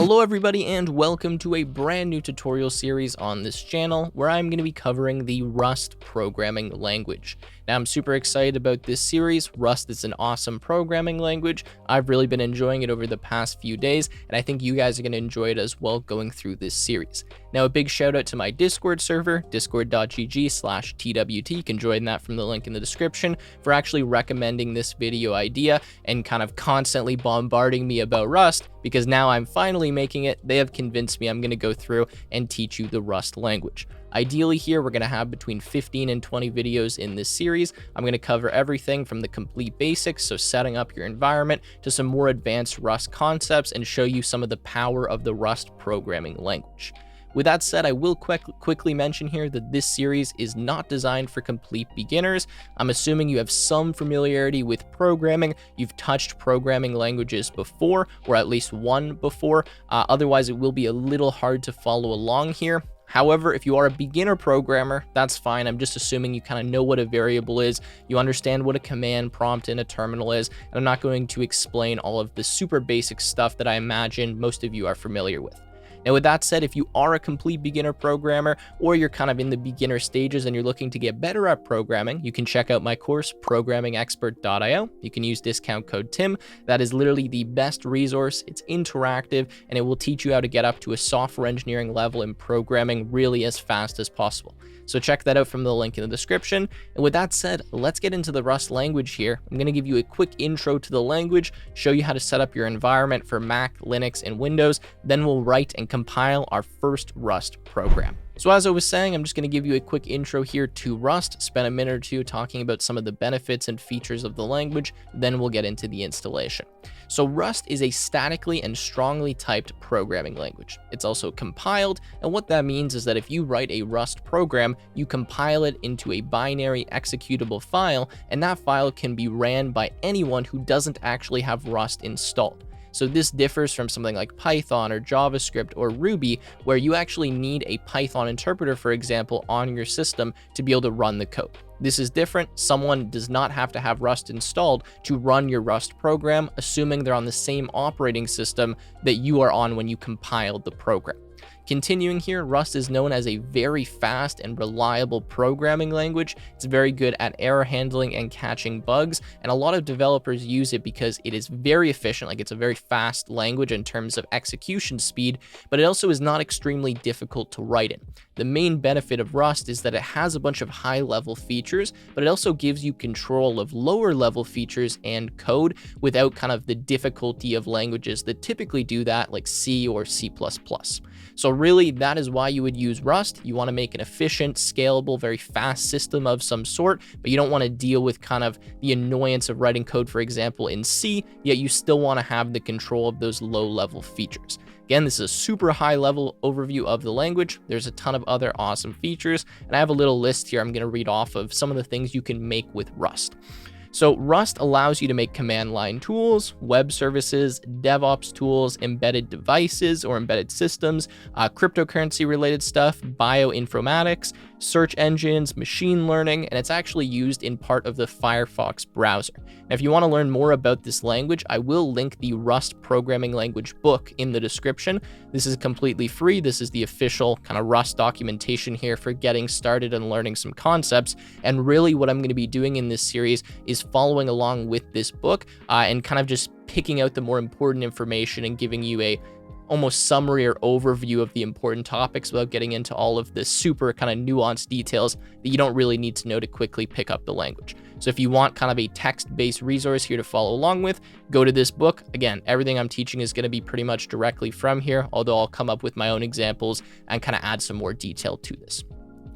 Hello everybody and welcome to a brand new tutorial series on this channel where I'm going to be covering the Rust programming language. Now I'm super excited about this series. Rust is an awesome programming language. I've really been enjoying it over the past few days and I think you guys are going to enjoy it as well going through this series. Now a big shout out to my Discord server, discord.gg/TWT. You can join that from the link in the description, for actually recommending this video idea and kind of constantly bombarding me about Rust, because now I'm finally making it. They have convinced me I'm going to go through and teach you the Rust language. Ideally here, we're going to have between 15 and 20 videos in this series. I'm going to cover everything from the complete basics, so setting up your environment, to some more advanced Rust concepts and show you some of the power of the Rust programming language. With that said, I will quickly mention here that this series is not designed for complete beginners. I'm assuming you have some familiarity with programming. You've touched programming languages before, or at least one before. Otherwise, it will be a little hard to follow along here. However, if you are a beginner programmer, that's fine. I'm just assuming you kind of know what a variable is, you understand what a command prompt in a terminal is, and I'm not going to explain all of the super basic stuff that I imagine most of you are familiar with. Now, with that said, if you are a complete beginner programmer, or you're kind of in the beginner stages and you're looking to get better at programming, you can check out my course, programmingexpert.io. You can use discount code TIM. That is literally the best resource. It's interactive, and it will teach you how to get up to a software engineering level in programming really as fast as possible. So check that out from the link in the description. And with that said, let's get into the Rust language here. I'm going to give you a quick intro to the language, show you how to set up your environment for Mac, Linux, and Windows. Then we'll write and compile our first Rust program. So as I was saying, I'm just going to give you a quick intro here to Rust, spend a minute or two talking about some of the benefits and features of the language, then we'll get into the installation. So Rust is a statically and strongly typed programming language. It's also compiled, and what that means is that if you write a Rust program, you compile it into a binary executable file, and that file can be ran by anyone who doesn't actually have Rust installed. So this differs from something like Python or JavaScript or Ruby, where you actually need a Python interpreter, for example, on your system to be able to run the code. This is different. Someone does not have to have Rust installed to run your Rust program, assuming they're on the same operating system that you are on when you compiled the program. Continuing here, Rust is known as a very fast and reliable programming language. It's very good at error handling and catching bugs, and a lot of developers use it because it is very efficient. Like, it's a very fast language in terms of execution speed, but it also is not extremely difficult to write in. The main benefit of Rust is that it has a bunch of high-level features, but it also gives you control of lower-level features and code without kind of the difficulty of languages that typically do that, like C or C++. So really, that is why you would use Rust. You want to make an efficient, scalable, very fast system of some sort, but you don't want to deal with kind of the annoyance of writing code, for example, in C, yet you still want to have the control of those low-level features. Again, this is a super high-level overview of the language. There's a ton of other awesome features, and I have a little list here I'm going to read off of some of the things you can make with Rust. So Rust allows you to make command line tools, web services, DevOps tools, embedded devices or embedded systems, cryptocurrency related stuff, bioinformatics, search engines, machine learning, and it's actually used in part of the Firefox browser. Now, if you want to learn more about this language, I will link the Rust programming language book in the description. This is completely free. This is the official kind of Rust documentation here for getting started and learning some concepts. And really what I'm going to be doing in this series is following along with this book and kind of just picking out the more important information and giving you a almost summary or overview of the important topics without getting into all of the super kind of nuanced details that you don't really need to know to quickly pick up the language. So if you want kind of a text-based resource here to follow along with, go to this book. Again, everything I'm teaching is going to be pretty much directly from here, although I'll come up with my own examples and kind of add some more detail to this.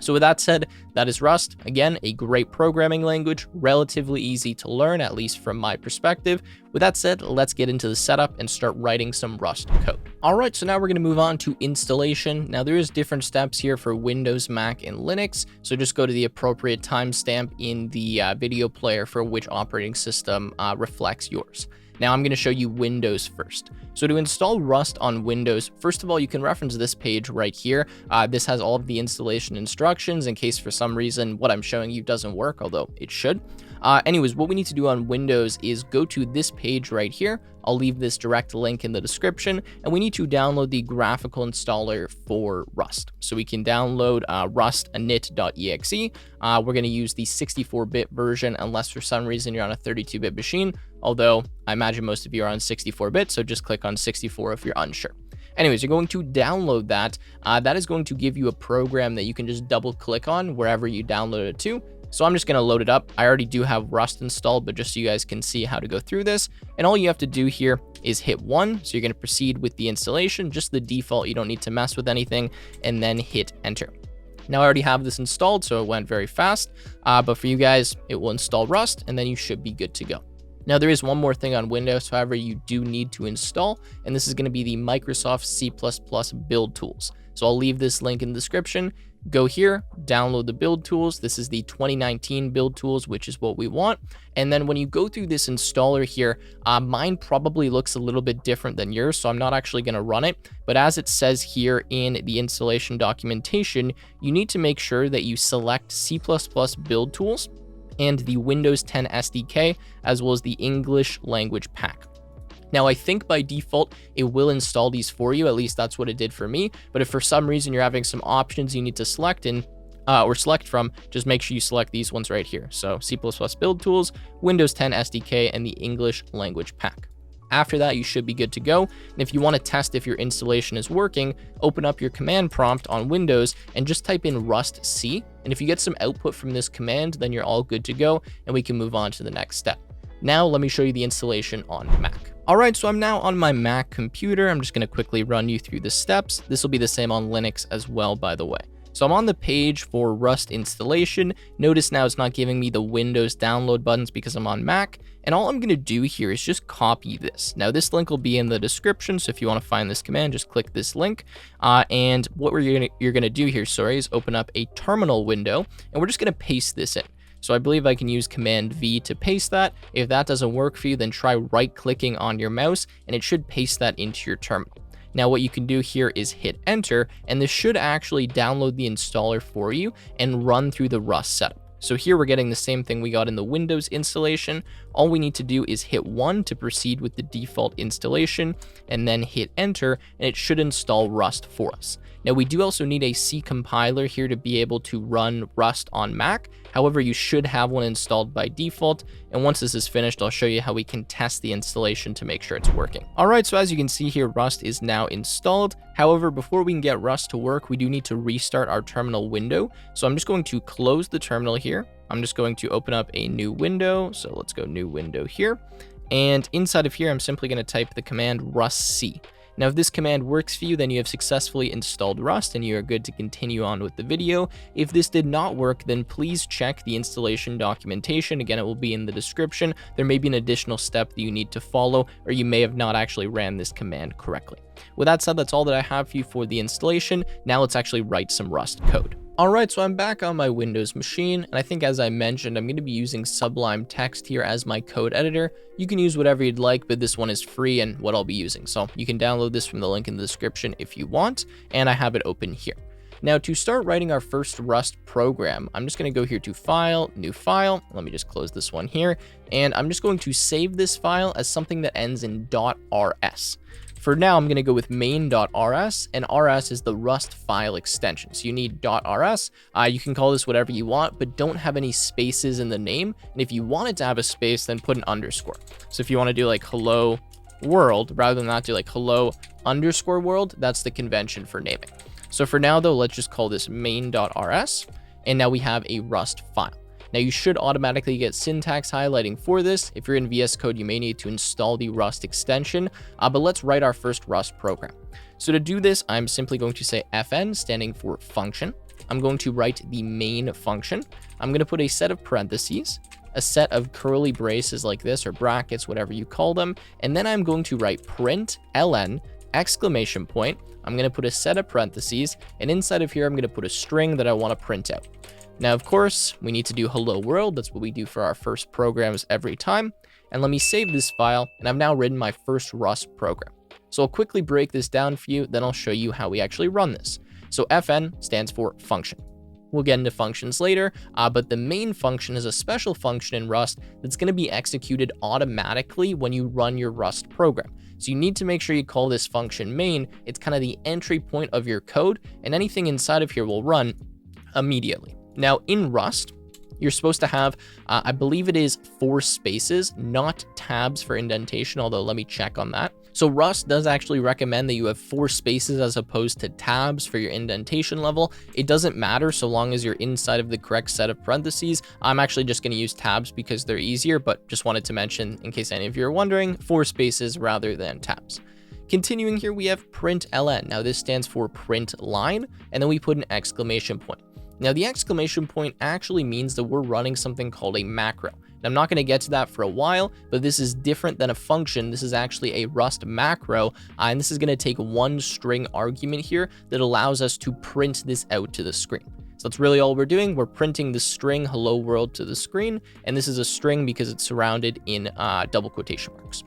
So with that said, that is Rust. Again, a great programming language, relatively easy to learn, at least from my perspective. With that said, let's get into the setup and start writing some Rust code. All right, so now we're going to move on to installation. Now there is different steps here for Windows, Mac, and Linux. So just go to the appropriate timestamp in the video player for which operating system reflects yours. Now I'm going to show you Windows first. So to install Rust on Windows, first of all, you can reference this page right here. This has all of the installation instructions in case for some reason what I'm showing you doesn't work, although it should. Anyways, what we need to do on Windows is go to this page right here, I'll leave this direct link in the description, and we need to download the graphical installer for Rust. So we can download rust init.exe. We're going to use the 64-bit version unless for some reason you're on a 32-bit machine, although I imagine most of you are on 64-bit, so just click on 64 if you're unsure. Anyways, you're going to download that. That is going to give you a program that you can just double click on wherever you download it to. So I'm just going to load it up. I already do have Rust installed, but just so you guys can see how to go through this. And all you have to do here is hit 1. So you're going to proceed with the installation, just the default. You don't need to mess with anything, and then hit enter. Now I already have this installed, so it went very fast. But for you guys, it will install Rust, and then you should be good to go. Now, there is one more thing on Windows, however, you do need to install, and this is going to be the Microsoft C++ build tools. So I'll leave this link in the description. Go here, download the build tools. This is the 2019 build tools, which is what we want. And then when you go through this installer here, mine probably looks a little bit different than yours, so I'm not actually going to run it. But as it says here in the installation documentation, you need to make sure that you select C++ build tools and the Windows 10 SDK, as well as the English language pack. Now, I think by default, it will install these for you. At least that's what it did for me. But if for some reason you're having some options you need to select in, or select from, just make sure you select these ones right here. So C++ build tools, Windows 10 SDK, and the English language pack. After that, you should be good to go. And if you want to test if your installation is working, open up your command prompt on Windows and just type in rust c. And if you get some output from this command, then you're all good to go, and we can move on to the next step. Now, let me show you the installation on Mac. All right, so I'm now on my Mac computer. I'm just going to quickly run you through the steps. This will be the same on Linux as well, by the way. So I'm on the page for Rust installation. Notice now it's not giving me the Windows download buttons because I'm on Mac. And all I'm going to do here is just copy this. Now, this link will be in the description, so if you want to find this command, just click this link. And what you're going to do here, is open up a terminal window, and we're just going to paste this in. So I believe I can use Command V to paste that. If that doesn't work for you, then try right-clicking on your mouse, and it should paste that into your terminal. Now, what you can do here is hit enter, and this should actually download the installer for you and run through the Rust setup. So here we're getting the same thing we got in the Windows installation. All we need to do is hit 1 to proceed with the default installation, and then hit enter, and it should install Rust for us. Now, we do also need a C compiler here to be able to run Rust on Mac. However, you should have one installed by default. And once this is finished, I'll show you how we can test the installation to make sure it's working. All right, so as you can see here, Rust is now installed. However, before we can get Rust to work, we do need to restart our terminal window. So I'm just going to close the terminal here. I'm just going to open up a new window. So let's go new window here. And inside of here, I'm simply going to type the command rustc. Now, if this command works for you, then you have successfully installed Rust and you are good to continue on with the video. If this did not work, then please check the installation documentation. Again, it will be in the description. There may be an additional step that you need to follow, or you may have not actually ran this command correctly. With that said, that's all that I have for you for the installation. Now let's actually write some Rust code. All right, so I'm back on my Windows machine, and I think as I mentioned, I'm going to be using Sublime Text here as my code editor. You can use whatever you'd like, but this one is free and what I'll be using. So you can download this from the link in the description if you want, and I have it open here. Now, to start writing our first Rust program, I'm just going to go here to File, New File. Let me just close this one here, and I'm just going to save this file as something that ends in .rs. For now, I'm going to go with main.rs, and rs is the Rust file extension. So you need .rs. You can call this whatever you want, but don't have any spaces in the name. And if you want it to have a space, then put an underscore. So if you want to do like hello world, rather than not do like hello underscore world, that's the convention for naming. So for now, though, let's just call this main.rs, and now we have a Rust file. Now, you should automatically get syntax highlighting for this. If you're in VS Code, you may need to install the Rust extension, but let's write our first Rust program. So to do this, I'm simply going to say fn, standing for function. I'm going to write the main function. I'm going to put a set of parentheses, a set of curly braces like this, or brackets, whatever you call them, and then I'm going to write print ln, exclamation point. I'm going to put a set of parentheses, and inside of here, I'm going to put a string that I want to print out. Now, of course, we need to do hello world. That's what we do for our first programs every time. And let me save this file, and I've now written my first Rust program. So I'll quickly break this down for you, then I'll show you how we actually run this. So fn stands for function. We'll get into functions later, but the main function is a special function in Rust that's going to be executed automatically when you run your Rust program. So you need to make sure you call this function main. It's kind of the entry point of your code, and anything inside of here will run immediately. Now in Rust, you're supposed to have, I believe it is 4 spaces, not tabs for indentation, although let me check on that. So Rust does actually recommend that you have 4 spaces as opposed to tabs for your indentation level. It doesn't matter so long as you're inside of the correct set of parentheses. I'm actually just going to use tabs because they're easier, but just wanted to mention, in case any of you are wondering, 4 spaces rather than tabs. Continuing here, we have println. Now this stands for print line, and then we put an exclamation point. Now the exclamation point actually means that we're running something called a macro. Now, I'm not going to get to that for a while, but this is different than a function. This is actually a Rust macro, and this is going to take one string argument here that allows us to print this out to the screen. So that's really all we're doing. We're printing the string hello world to the screen, and this is a string because it's surrounded in double quotation marks.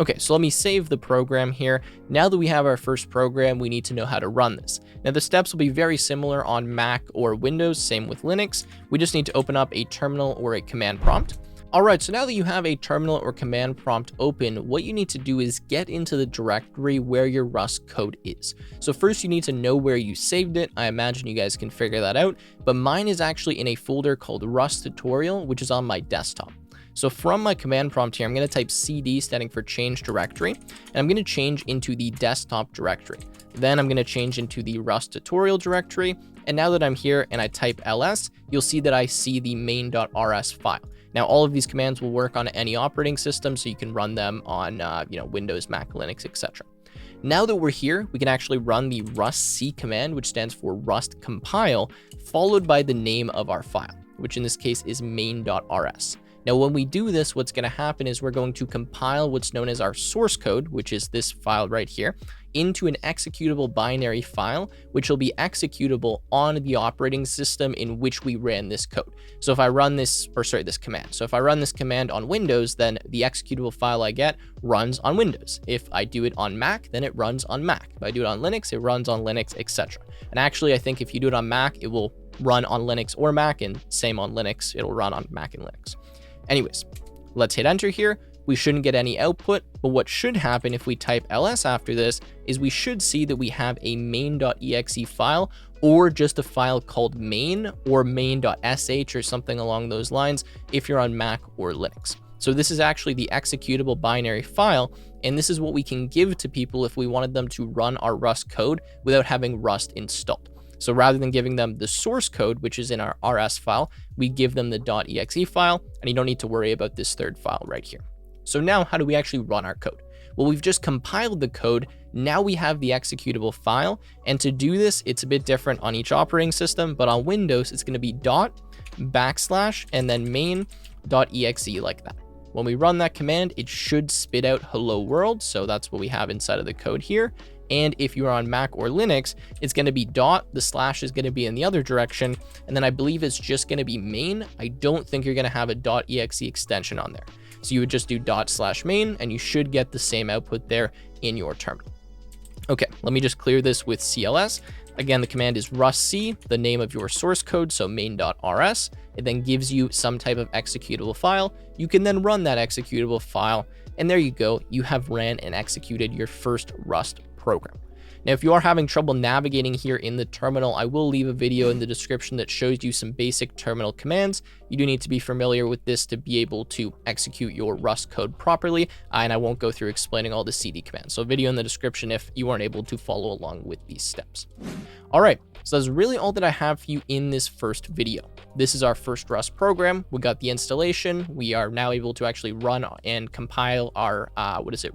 Okay, so let me save the program here. Now that we have our first program, we need to know how to run this. Now the steps will be very similar on Mac or Windows, same with Linux. We just need to open up a terminal or a command prompt. All right, so now that you have a terminal or command prompt open, what you need to do is get into the directory where your Rust code is. So first you need to know where you saved it. I imagine you guys can figure that out, but mine is actually in a folder called Rust tutorial, which is on my desktop. So from my command prompt here, I'm going to type cd, standing for change directory, and I'm going to change into the desktop directory. Then I'm going to change into the Rust tutorial directory. And now that I'm here and I type ls, you'll see that I see the main.rs file. Now, all of these commands will work on any operating system, so you can run them on Windows, Mac, Linux, etc. Now that we're here, we can actually run the rustc command, which stands for rust compile, followed by the name of our file, which in this case is main.rs. Now, when we do this, what's going to happen is we're going to compile what's known as our source code, which is this file right here, into an executable binary file, which will be executable on the operating system in which we ran this code. So if I run this command. So if I run this command on Windows, then the executable file I get runs on Windows. If I do it on Mac, then it runs on Mac. If I do it on Linux, it runs on Linux, etc. And actually, I think if you do it on Mac, it will run on Linux or Mac, and same on Linux, it'll run on Mac and Linux. Anyways, let's hit enter here. We shouldn't get any output, but what should happen if we type ls after this is we should see that we have a main.exe file, or just a file called main or main.sh or something along those lines if you're on Mac or Linux. So this is actually the executable binary file, and this is what we can give to people if we wanted them to run our Rust code without having Rust installed. So rather than giving them the source code, which is in our rs file, we give them the .exe file, and you don't need to worry about this third file right here. So now how do we actually run our code? Well, we've just compiled the code. Now we have the executable file. And to do this, it's a bit different on each operating system, but on Windows, it's going to be / and then main.exe like that. When we run that command, it should spit out hello world. So that's what we have inside of the code here. And if you're on Mac or Linux, it's going to be the slash is going to be in the other direction. And then I believe it's just going to be main. I don't think you're going to have a .exe extension on there. So you would just do /main, and you should get the same output there in your terminal. Okay, let me just clear this with CLS. Again, the command is rustc, the name of your source code, so main.rs. It then gives you some type of executable file. You can then run that executable file, and there you go. You have ran and executed your first Rust program. Now, if you are having trouble navigating here in the terminal, I will leave a video in the description that shows you some basic terminal commands. You do need to be familiar with this to be able to execute your Rust code properly, and I won't go through explaining all the cd commands. So video in the description if you aren't able to follow along with these steps. All right, so that's really all that I have for you in this first video. This is our first Rust program. We got the installation. We are now able to actually run and compile our,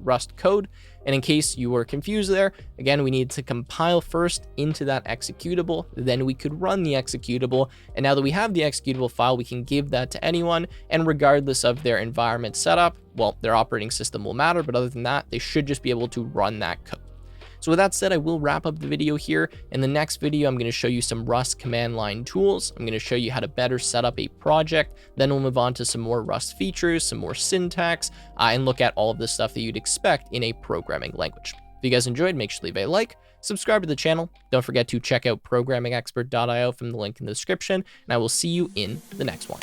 Rust code. And in case you were confused there, again, we need to compile first into that executable, then we could run the executable. And now that we have the executable file, we can give that to anyone, and regardless of their environment setup, well, their operating system will matter, but other than that, they should just be able to run that code. So with that said, I will wrap up the video here. In the next video, I'm going to show you some Rust command line tools. I'm going to show you how to better set up a project. Then we'll move on to some more Rust features, some more syntax, and look at all of the stuff that you'd expect in a programming language. If you guys enjoyed, make sure to leave a like, subscribe to the channel. Don't forget to check out programmingexpert.io from the link in the description, and I will see you in the next one.